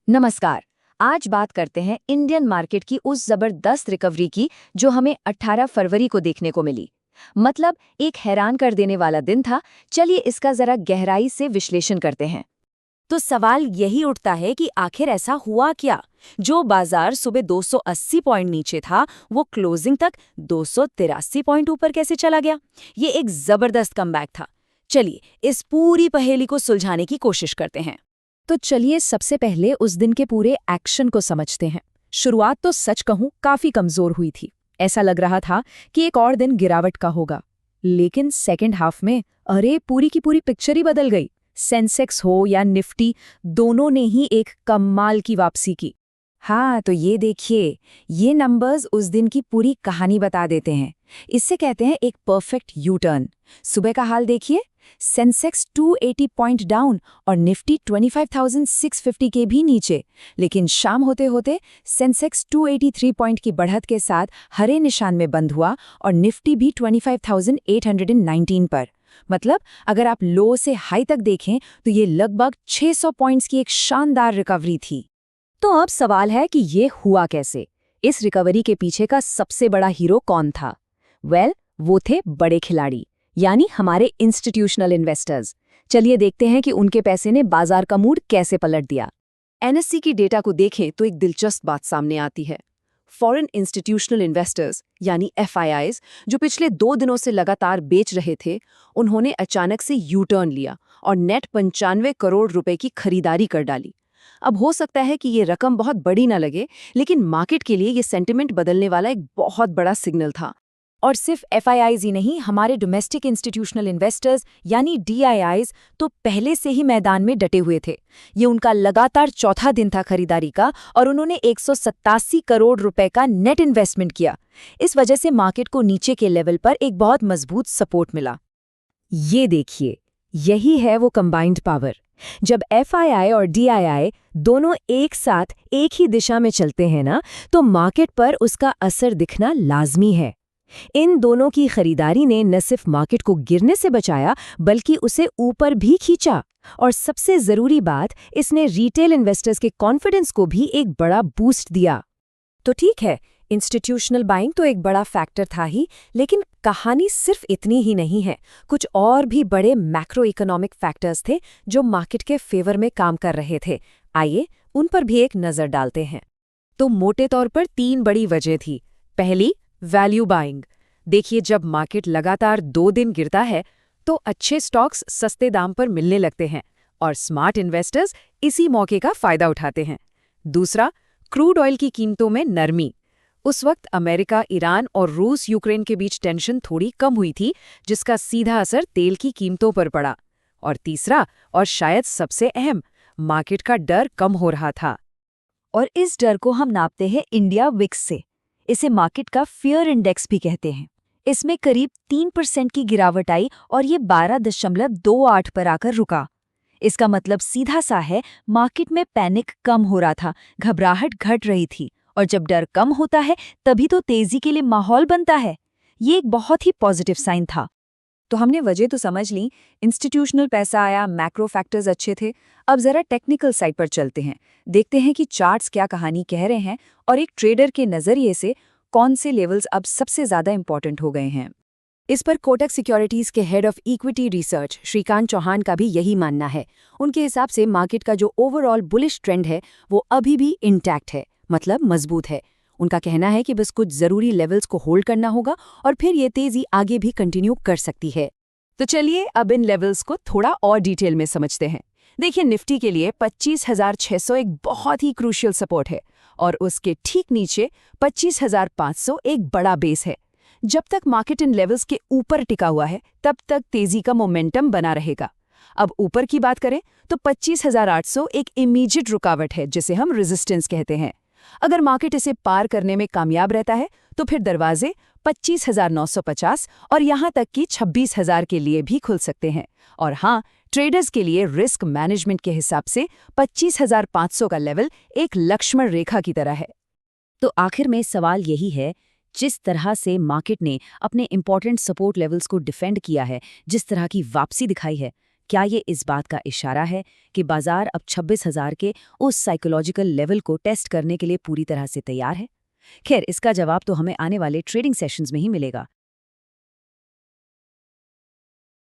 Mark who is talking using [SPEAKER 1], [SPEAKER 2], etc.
[SPEAKER 1] नमस्कार। आज बात करते हैं इंडियन मार्केट की उस जबरदस्त रिकवरी की जो हमें 18 फरवरी को देखने को मिली। मतलब एक हैरान कर देने वाला दिन था। चलिए इसका जरा गहराई से विश्लेषण करते हैं।
[SPEAKER 2] तो सवाल यही उठता है कि आखिर ऐसा हुआ क्या? जो बाजार सुबह 280 पॉइंट नीचे था, वो क्लोजिंग तक 283 पॉइंट ऊपर कैसे चला गया? ये एक जबरदस्त कमबैक था। चलिए इस पूरी पहेली को सुलझाने की कोशिश करते हैं।
[SPEAKER 3] तो चलिए सबसे पहले उस दिन के पूरे एक्शन को समझते हैं। शुरुआत तो सच कहूं काफी कमजोर हुई थी। ऐसा लग रहा था कि एक और दिन गिरावट का होगा। लेकिन सेकंड हाफ में अरे पूरी की पूरी पिक्चर ही बदल गई। सेंसेक्स हो या निफ्टी, दोनों ने ही एक कमाल की वापसी की।
[SPEAKER 2] हाँ, तो ये देखिए, ये नंबर्स उस दिन की पूरी कहानी बता देते हैं। इससे कहते हैं एक परफेक्ट यू टर्न। सुबह का हाल देखिए, सेंसेक्स 280 पॉइंट डाउन और निफ्टी 25,650 के भी नीचे। लेकिन शाम होते होते सेंसेक्स 283 पॉइंट की बढ़त के साथ हरे निशान में बंद हुआ और निफ्टी भी 25,819 पर। मतलब अगर आप लो से हाई तक देखें तो ये लगभग 600 पॉइंट्स की एक शानदार रिकवरी थी।
[SPEAKER 3] तो अब सवाल है कि ये हुआ कैसे? इस रिकवरी के पीछे का सबसे बड़ा हीरो कौन था? वो थे बड़े खिलाड़ी, यानी हमारे इंस्टीट्यूशनल इन्वेस्टर्स। चलिए देखते हैं कि उनके पैसे ने बाजार का मूड कैसे पलट दिया।
[SPEAKER 1] एनएससी की डेटा को देखें तो एक दिलचस्प बात सामने आती है। फॉरेन इंस्टीट्यूशनल इन्वेस्टर्स यानी एफआईआईज जो पिछले 2 दिनों से लगातार बेच रहे थे, उन्होंने अचानक से यू टर्न लिया और नेट 95 करोड़ रुपए की खरीदारी कर डाली। अब हो सकता है कि ये रकम बहुत बड़ी ना लगे, लेकिन मार्केट के लिए ये सेंटिमेंट बदलने वाला एक बहुत बड़ा सिग्नल था।
[SPEAKER 3] और सिर्फ एफआईआईज ही नहीं, हमारे डोमेस्टिक इंस्टीट्यूशनल इन्वेस्टर्स यानी डीआईआईज तो पहले से ही मैदान में डटे हुए थे। ये उनका लगातार चौथा दिन था खरीदारी का और उन्होंने 187 करोड़ रुपए का नेट इन्वेस्टमेंट किया। इस वजह से मार्केट को नीचे के लेवल पर एक बहुत मजबूत सपोर्ट मिला। ये देखिए, यही है वो कंबाइंड पावर। जब एफआईआई और डीआईआई दोनों एक साथ एक ही दिशा में चलते हैं ना, तो मार्केट पर उसका असर दिखना लाजमी है। इन दोनों की खरीदारी ने न सिर्फ मार्केट को गिरने से बचाया, बल्कि उसे ऊपर भी खींचा। और सबसे जरूरी बात, इसने रिटेल इन्वेस्टर्स के कॉन्फिडेंस को भी एक बड़ा बूस्ट दिया। तो ठीक है, इंस्टीट्यूशनल बाइंग तो एक बड़ा फैक्टर था ही, लेकिन कहानी सिर्फ इतनी ही नहीं है। कुछ और भी बड़े मैक्रो इकोनॉमिक फैक्टर्स थे जो मार्केट के फेवर में काम कर रहे थे। आइए उन पर भी एक नजर डालते हैं। तो मोटे तौर पर 3 बड़ी वजह थी। पहली, वैल्यू बाइंग। देखिए, जब मार्केट लगातार 2 दिन गिरता है तो अच्छे स्टॉक्स सस्ते दाम पर मिलने लगते हैं और स्मार्ट इन्वेस्टर्स इसी मौके का फायदा उठाते हैं। दूसरा, क्रूड ऑयल की कीमतों में नरमी। उस वक्त अमेरिका, ईरान और रूस यूक्रेन के बीच टेंशन थोड़ी कम हुई थी, जिसका सीधा असर तेल की कीमतों पर पड़ा। और तीसरा, और शायद सबसे अहम, मार्केट का डर कम हो रहा था।
[SPEAKER 2] और इस डर को हम नापते हैं इंडिया विक्स से। इसे मार्केट का फियर इंडेक्स भी कहते हैं। इसमें करीब 3% की गिरावट आई और ये 12.28 पर आकर रुका। इसका मतलब सीधा सा है, मार्केट में पैनिक कम हो रहा था, घबराहट घट रही थी। और जब डर कम होता है तभी तो तेजी के लिए माहौल बनता है। ये एक बहुत ही पॉजिटिव साइन था। तो हमने वजह तो समझ ली, इंस्टीट्यूशनल पैसा आया, मैक्रो फैक्टर्स अच्छे थे। अब जरा टेक्निकल साइड पर चलते हैं, देखते हैं कि चार्ट्स क्या कहानी कह रहे हैं और एक ट्रेडर के नजरिए से कौन से लेवल्स अब सबसे ज्यादा इंपॉर्टेंट हो गए हैं।
[SPEAKER 3] इस पर कोटक सिक्योरिटीज के head of equity research Shrikant Chauhan का भी यही मानना है। उनके हिसाब से मार्केट का जो ओवरऑल बुलिश ट्रेंड है वो अभी भी इंटैक्ट है, मतलब मजबूत है। उनका कहना है कि बस कुछ जरूरी लेवल्स को होल्ड करना होगा और फिर ये तेजी आगे भी कंटिन्यू कर सकती है।
[SPEAKER 1] तो चलिए अब इन लेवल्स को थोड़ा और डिटेल में समझते हैं। देखिए, निफ्टी के लिए 25,600 एक बहुत ही क्रूशियल सपोर्ट है और उसके ठीक नीचे 25,500 एक बड़ा बेस है। जब तक मार्केट इन लेवल्स के ऊपर टिका हुआ है, तब तक तेजी का मोमेंटम बना रहेगा। अब ऊपर की बात करें तो 25,800 एक इमीडिएट रुकावट है, जिसे हम रेजिस्टेंस कहते हैं। अगर मार्केट इसे पार करने में कामयाब रहता है तो फिर दरवाजे 25,950 और यहां तक कि 26,000 के लिए भी खुल सकते हैं। और हाँ, ट्रेडर्स के लिए रिस्क मैनेजमेंट के हिसाब से 25,500 का लेवल एक लक्ष्मण रेखा की तरह है।
[SPEAKER 3] तो आखिर में सवाल यही है, जिस तरह से मार्केट ने अपने इंपॉर्टेंट सपोर्ट लेवल्स को डिफेंड किया है, जिस तरह की वापसी दिखाई है, क्या ये इस बात का इशारा है कि बाजार अब 26,000 के उस साइकोलॉजिकल लेवल को टेस्ट करने के लिए पूरी तरह से तैयार है? खैर, इसका जवाब तो हमें आने वाले ट्रेडिंग सेशंस में ही मिलेगा।